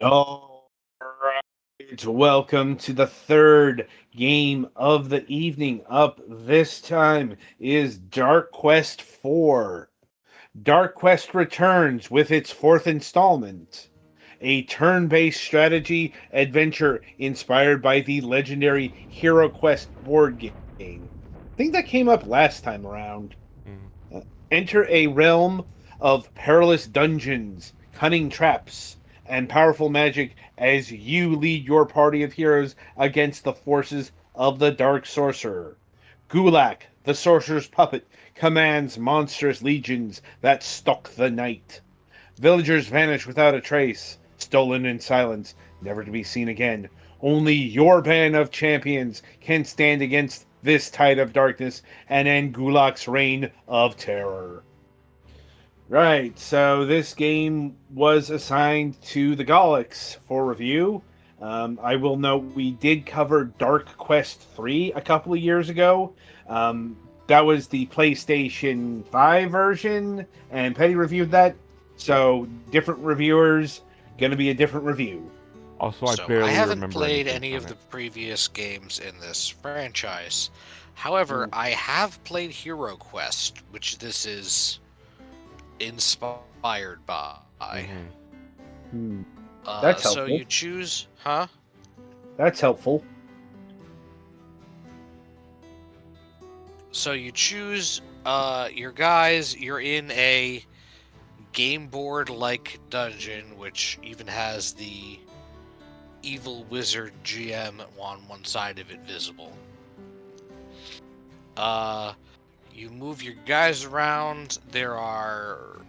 All right, welcome to the third game of the evening. Up this time is Dark Quest 4. Dark Quest returns with its fourth installment, a turn based strategy adventure inspired by the legendary Hero Quest board game. I think that came up last time around. Mm. Enter a realm of perilous dungeons, cunning traps, and powerful magic as you lead your party of heroes against the forces of the Dark Sorcerer. Gulak, the sorcerer's puppet, commands monstrous legions that stalk the night. Villagers vanish without a trace, stolen in silence, never to be seen again. Only your band of champions can stand against this tide of darkness and end Gulak's reign of terror. Right, so this game was assigned to the Golux for review. I will note we did cover Dark Quest 3 a couple of years ago. Um, that was the PlayStation 5 version, and Petty reviewed that. So, different reviewers, gonna be a different review. Also, I So I barely haven't remember played anything any from of the it. previous games in this franchise. However, Mm. I have played Hero Quest, which this is inspired by. Hmm. Hmm. That's So helpful. you choose, huh? That's helpful. So you choose your guys. You're in a game board like dungeon, which even has the evil wizard GM on one side of it visible. Uh, you move your guys around. There are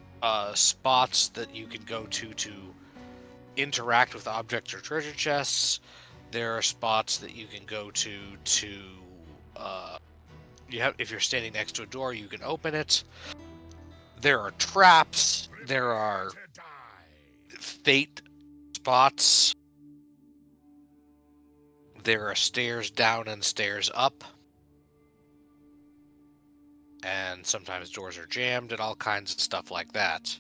spots that you can go to interact with objects or treasure chests. There are spots that you can go to you have if you're standing next to a door, you can open it. There are traps. There are fate spots. There are stairs down and stairs up. And sometimes doors are jammed and all kinds of stuff like that.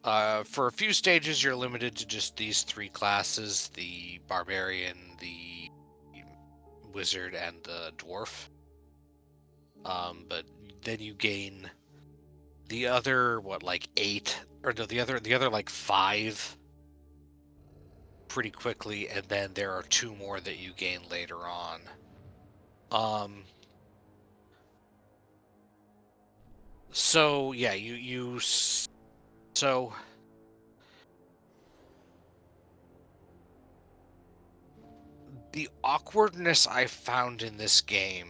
For a few stages, you're limited to just these three classes: the barbarian, the wizard, and the dwarf. But then you gain the other like eight, or no, the other like five pretty quickly, and then there are two more that you gain later on. Um. So yeah, so the awkwardness I found in this game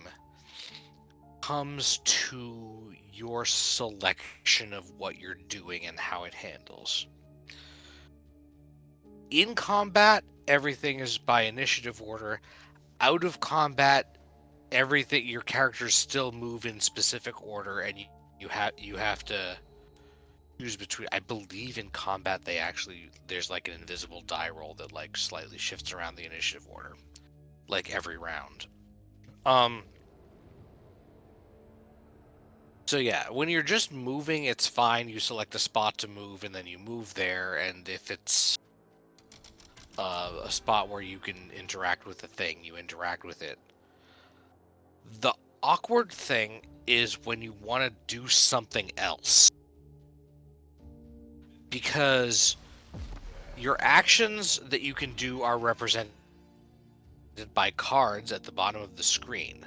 comes to your selection of what you're doing and how it handles. In combat, everything is by initiative order. Out of combat, everything your characters still move in specific order, and you have to choose between. I believe in combat there's like an invisible die roll that like slightly shifts around the initiative order, like every round. Um, So yeah, when you're just moving, it's fine. You select a spot to move, and then you move there. And if it's a spot where you can interact with the thing, you interact with it. The awkward thing is when you want to do something else. Because your actions that you can do are represented by cards at the bottom of the screen.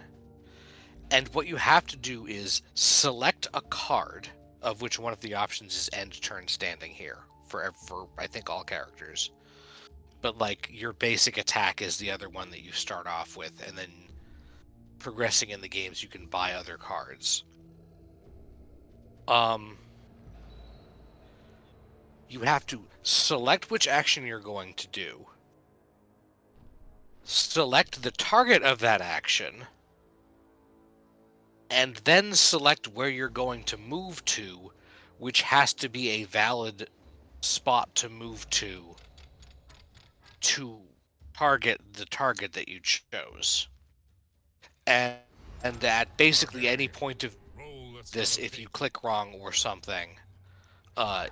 And what you have to do is select a card, of which one of the options is end turn standing here for I think all characters. But like your basic attack is the other one that you start off with, and then progressing in the games you can buy other cards. You have to select which action you're going to do, select the target of that action, and then select where you're going to move to, which has to be a valid spot to move to target the target that you chose. And, at basically any point of this, if you click wrong or something,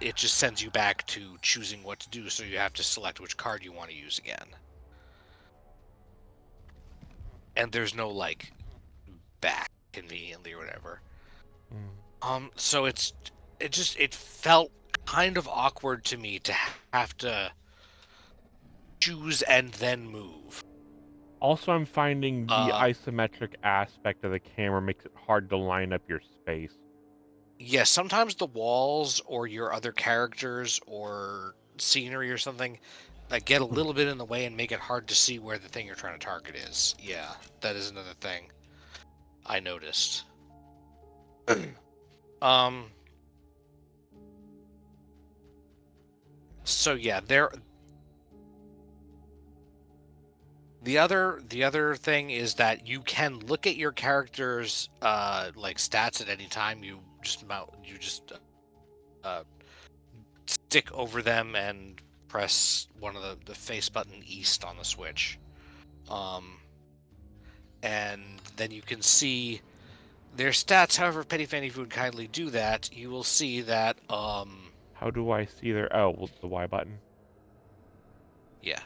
it just sends you back to choosing what to do, so you have to select which card you want to use again. And there's no, like, back conveniently or whatever. So it felt kind of awkward to me to have to choose and then move. Also, I'm finding the Uh, isometric aspect of the camera makes it hard to line up your space. yeah, sometimes the walls or your other characters or scenery or something get a little bit in the way and make it hard to see where the thing you're trying to target is. Yeah, that is another thing I noticed. um. So yeah, the other thing is that you can look at your character's like stats at any time. You just uh, stick over them and press one of the face button east on the Switch. And then you can see their stats. However, Petty Fanny Food kindly do that. You will see that How do I see their... Oh, well, the Y button. yeah.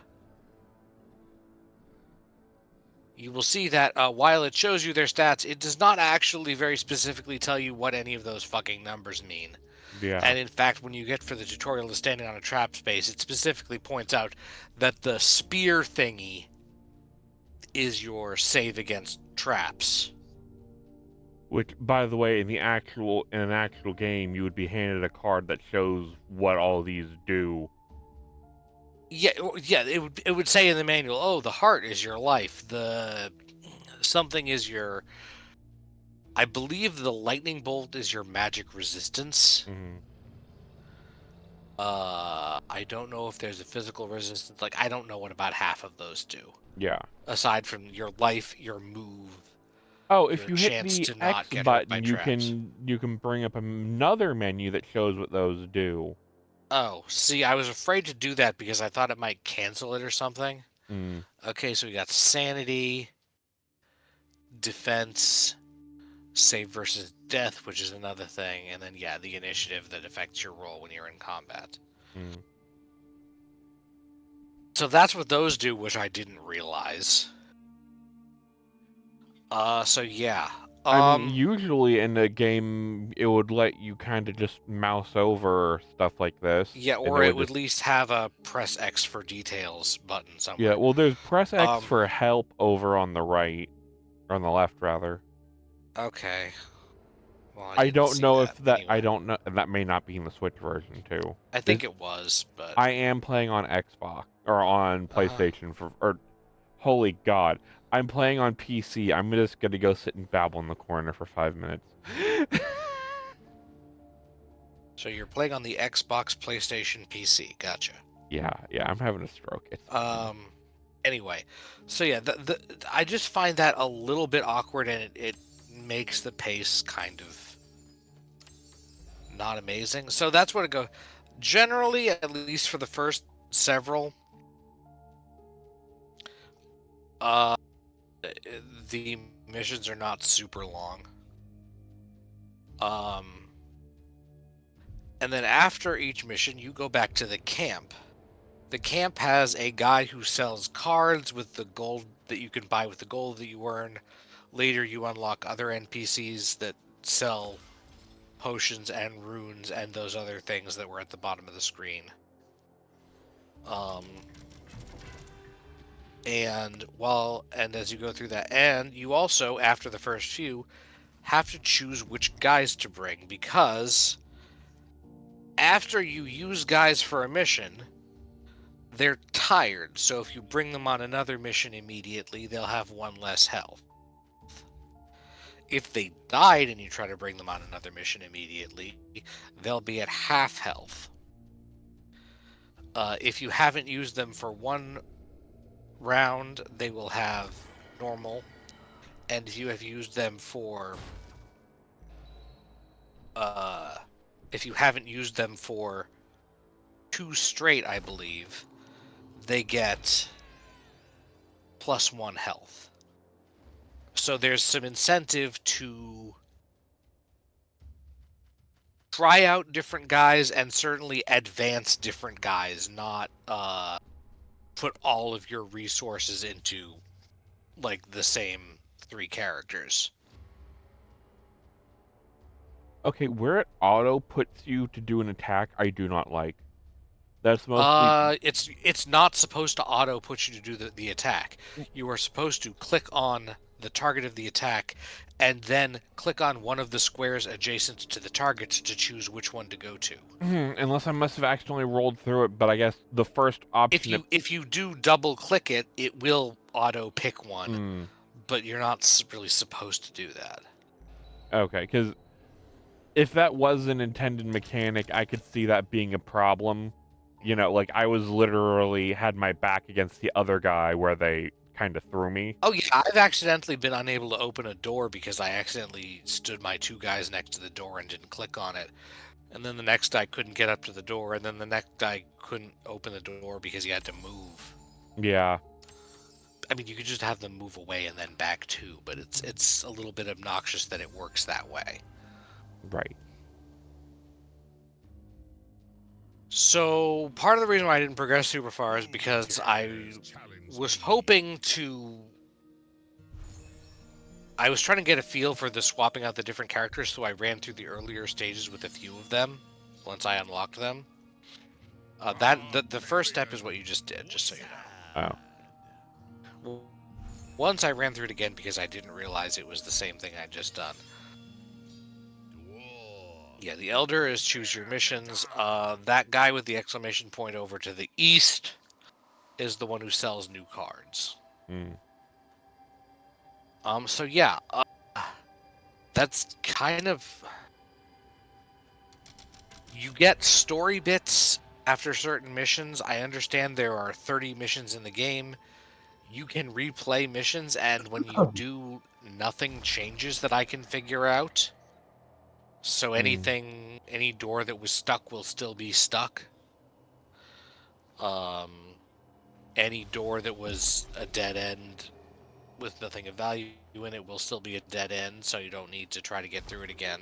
You will see that while it shows you their stats, it does not actually very specifically tell you what any of those fucking numbers mean. Yeah. And in fact, when you get for the tutorial to standing on a trap space, it specifically points out that the spear thingy is your save against traps. Which, by the way, in an actual game, you would be handed a card that shows what all these do. Yeah, it would say in the manual, oh, the heart is your life, the something is your, I believe the lightning bolt is your magic resistance. Mm-hmm. I don't know if there's a physical resistance. Like, I don't know what about half of those do. Yeah. Aside from your life, your move, Oh, if your you hit chance the to X not get hurt by button, you traps. can bring up another menu that shows what those do. Oh, see, I was afraid to do that because I thought it might cancel it or something. Mm. Okay, so we got sanity, defense, save versus death, which is another thing, and then yeah, the initiative that affects your roll when you're in combat. Mm. So that's what those do, which I didn't realize. So yeah. I mean, usually in a game, it would let you kind of just mouse over stuff like this. Yeah, and or it would at least have a press X for details button somewhere. Yeah, well, there's press X for help over on the right, or on the left, rather. Okay. Well, I don't know if that. Anyway. I don't know. That may not be in the Switch version too. I think it was, but I am playing on Xbox or on PlayStation holy God, I'm playing on PC. I'm just gonna go sit and babble in the corner for 5 minutes. So you're playing on the Xbox, PlayStation, PC. Gotcha. Yeah, I'm having a stroke. It's Anyway, so yeah, I just find that a little bit awkward, and it makes the pace kind of not amazing. So that's what it goes. Generally, at least for the first several, the missions are not super long. And then after each mission, you go back to the camp. The camp has a guy who sells cards with the gold that you can buy with the gold that you earn. Later, you unlock other NPCs that sell potions and runes and those other things that were at the bottom of the screen. And as you go through that, and you also, after the first few, have to choose which guys to bring, because after you use guys for a mission, they're tired, so if you bring them on another mission immediately, they'll have one less health. If they died and you try to bring them on another mission immediately, they'll be at half health. If you haven't used them for one round, they will have normal. And if you have used them for... if you haven't used them for 2 straight, I believe, they get +1 health. So there's some incentive to try out different guys and certainly advance different guys, not put all of your resources into like the same 3 characters. Okay, where it auto puts you to do an attack, I do not like. That's mostly. It's not supposed to auto put you to do the attack. You are supposed to click on the target of the attack and then click on one of the squares adjacent to the target to choose which one to go to. Unless I must have accidentally rolled through it, but I guess the first option. If you do double click it, it will auto pick one, but you're not really supposed to do that. Okay, because if that was an intended mechanic, I could see that being a problem. You know, like I was literally had my back against the other guy where they kind of threw me. Oh yeah, I've accidentally been unable to open a door because I accidentally stood my 2 guys next to the door and didn't click on it. And then the next guy couldn't get up to the door, and then the next guy couldn't open the door because he had to move. Yeah. I mean, you could just have them move away and then back too, but it's a little bit obnoxious that it works that way. Right. So part of the reason why I didn't progress super far is because I was hoping to... I was trying to get a feel for the swapping out the different characters, so I ran through the earlier stages with a few of them once I unlocked them. The first step is what you just did, just so you know. Oh. Once I ran through it again because I didn't realize it was the same thing I'd just done. Yeah, the Elder is choose your missions. That guy with the exclamation point over to the east is the one who sells new cards. So yeah, that's kind of... You get story bits after certain missions. I understand there are 30 missions in the game. You can replay missions, and when you do, nothing changes that I can figure out. So anything, any door that was stuck will still be stuck. Any door that was a dead end with nothing of value in it will still be a dead end, so you don't need to try to get through it again.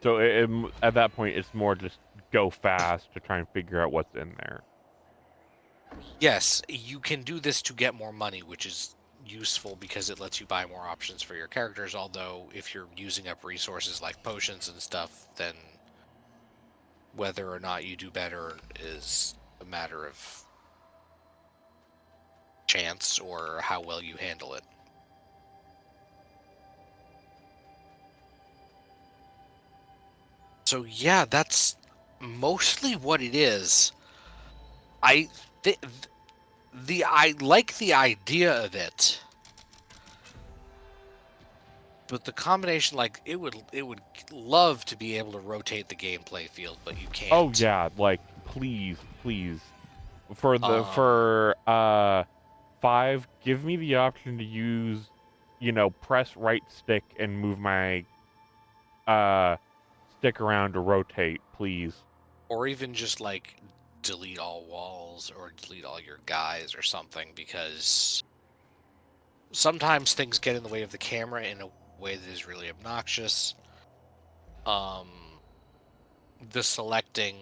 So at that point, it's more just go fast to try and figure out what's in there. Yes, you can do this to get more money, which is useful because it lets you buy more options for your characters, although if you're using up resources like potions and stuff, then whether or not you do better is a matter of chance or how well you handle it. So yeah, that's mostly what it is. I like the idea of it, but the combination, like, it would love to be able to rotate the gameplay field, but you can't. Oh yeah, like please, for 5, give me the option to use, press right stick and move my stick around to rotate, please. Or even just like delete all walls or delete all your guys or something, because sometimes things get in the way of the camera in a way that is really obnoxious. The selecting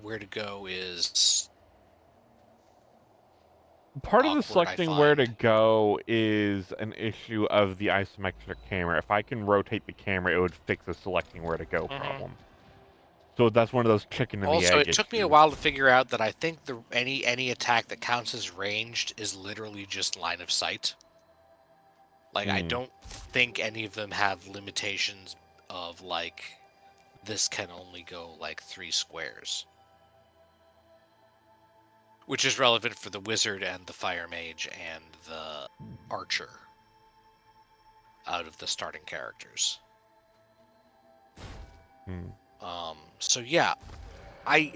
where to go is part of the awkward, selecting where to go is an issue of the isometric camera. If I can rotate the camera, it would fix the selecting where to go problem. So that's one of those chicken and the egg Also, it issues. took me a while to figure out that I think any attack that counts as ranged is literally just line of sight. Like, I don't think any of them have limitations of, like, this can only go, like, 3 squares. Which is relevant for the wizard and the fire mage and the archer out of the starting characters. So yeah, I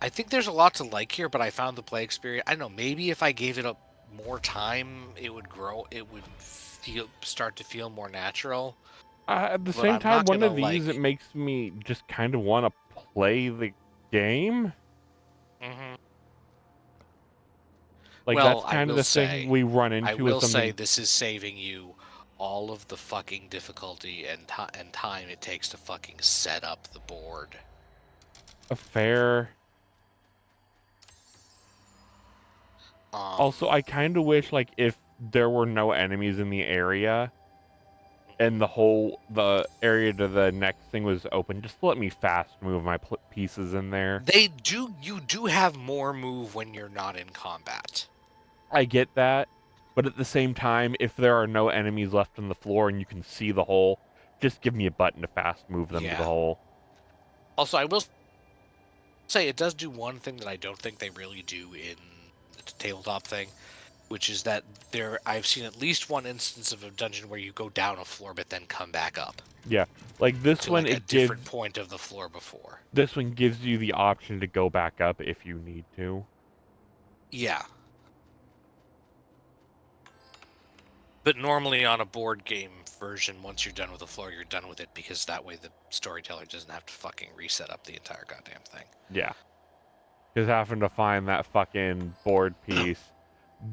think there's a lot to like here, but I found the play experience, I don't know, maybe if I gave it more time, it would grow, it would start to feel more natural. At the same time, one of these, it makes me just kind of want to play the game. Like, well, that's kind of the thing we run into. I will say this is saving you all of the fucking difficulty and time it takes to fucking set up the board. A fair. Also, I kind of wish, like, if there were no enemies in the area and the area to the next thing was open, just let me fast move my pieces in there. You do have more move when you're not in combat. I get that, but at the same time, if there are no enemies left on the floor and you can see the hole, just give me a button to fast move them to the hole. Also, I will say it does do one thing that I don't think they really do in the tabletop thing, which is that I've seen at least one instance of a dungeon where you go down a floor but then come back up. Yeah, like this to one, like a different point of the floor before. This one gives you the option to go back up if you need to. Yeah. But normally on a board game version, once you're done with the floor, you're done with it, because that way the storyteller doesn't have to fucking reset up the entire goddamn thing. Yeah. Because having to find that fucking board piece,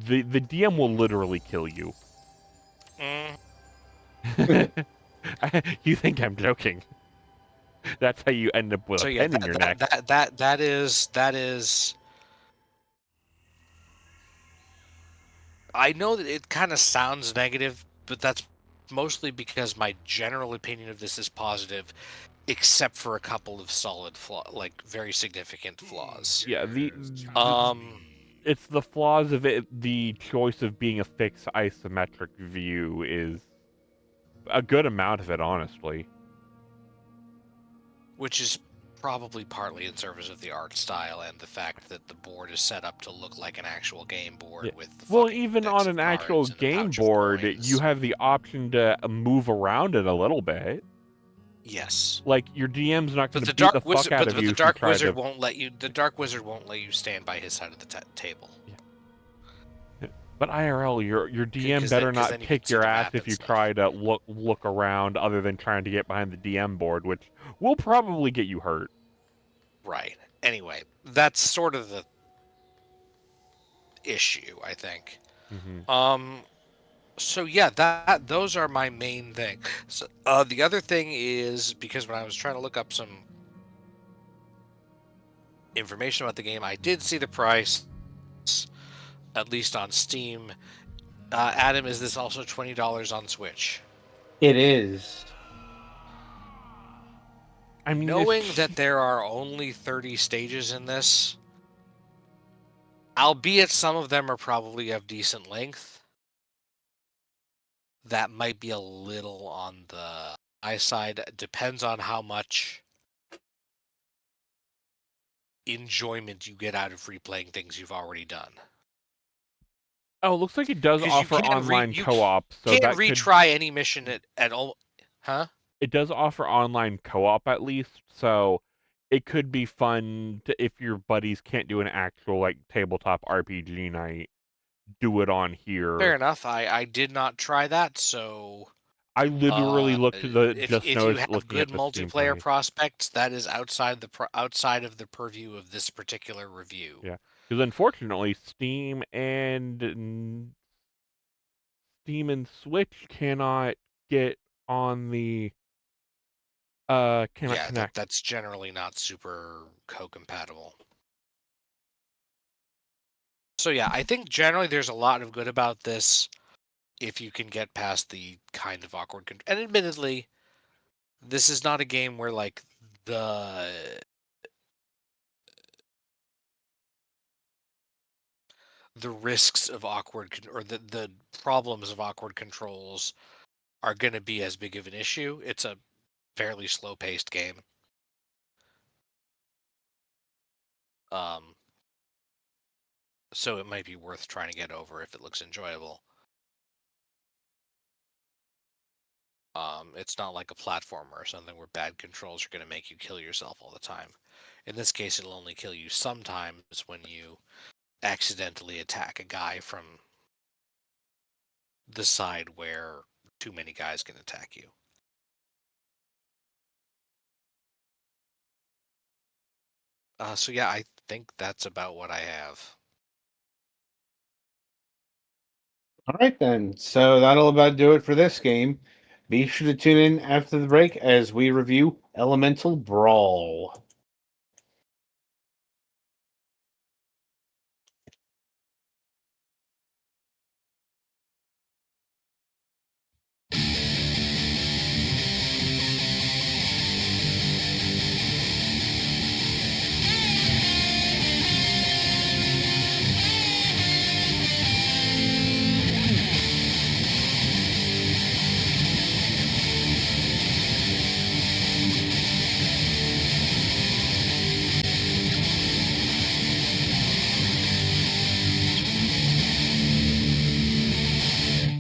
the DM will literally kill you. You think I'm joking? That's how you end up with a pen in your neck. That is. I know that it kind of sounds negative, but that's mostly because my general opinion of this is positive, except for a couple of solid like very significant flaws. Yeah, it's the flaws of it. The choice of being a fixed isometric view is a good amount of it, honestly. Which is probably partly in service of the art style and the fact that the board is set up to look like an actual game board with the even on an actual game board, you have the option to move around it a little bit. Yes. Like, your DM's not going to beat the fuck out of you. But the dark wizard won't let you. The dark wizard won't let you stand by his side of the table. Yeah. But IRL, your DM better not kick your ass if you try to look around, other than trying to get behind the DM board, which will probably get you hurt. Right. Anyway, that's sort of the issue, I think. Mm-hmm. So yeah, those are my main thing. So the other thing is, because when I was trying to look up some information about the game, I did see the price, at least on Steam. Adam, is this also $20 on Switch? It is. I mean, knowing that there are only 30 stages in this, albeit some of them are probably of decent length, that might be a little on the high side. Depends on how much enjoyment you get out of replaying things you've already done. Oh, it looks like it does offer online co-op, so that could... retry any mission at all. Huh? It does offer online co-op, at least, so it could be fun if your buddies can't do an actual, like, tabletop RPG night, do it on here. Fair enough. I did not try that, so I literally looked at the if you have good multiplayer prospects, that is outside of the purview of this particular review. Yeah, because unfortunately, Steam and Switch cannot get on the cannot connect. That's generally not super co-compatible. So yeah, I think generally there's a lot of good about this if you can get past the kind of awkward and admittedly, this is not a game where like the risks of awkward or the problems of awkward controls are going to be as big of an issue. It's a fairly slow-paced game. So it might be worth trying to get over if it looks enjoyable. It's not like a platformer or something where bad controls are going to make you kill yourself all the time. In this case, it'll only kill you sometimes when you accidentally attack a guy from the side where too many guys can attack you. So yeah, I think that's about what I have. All right, then. So that'll about do it for this game. Be sure to tune in after the break as we review Elemental Brawl.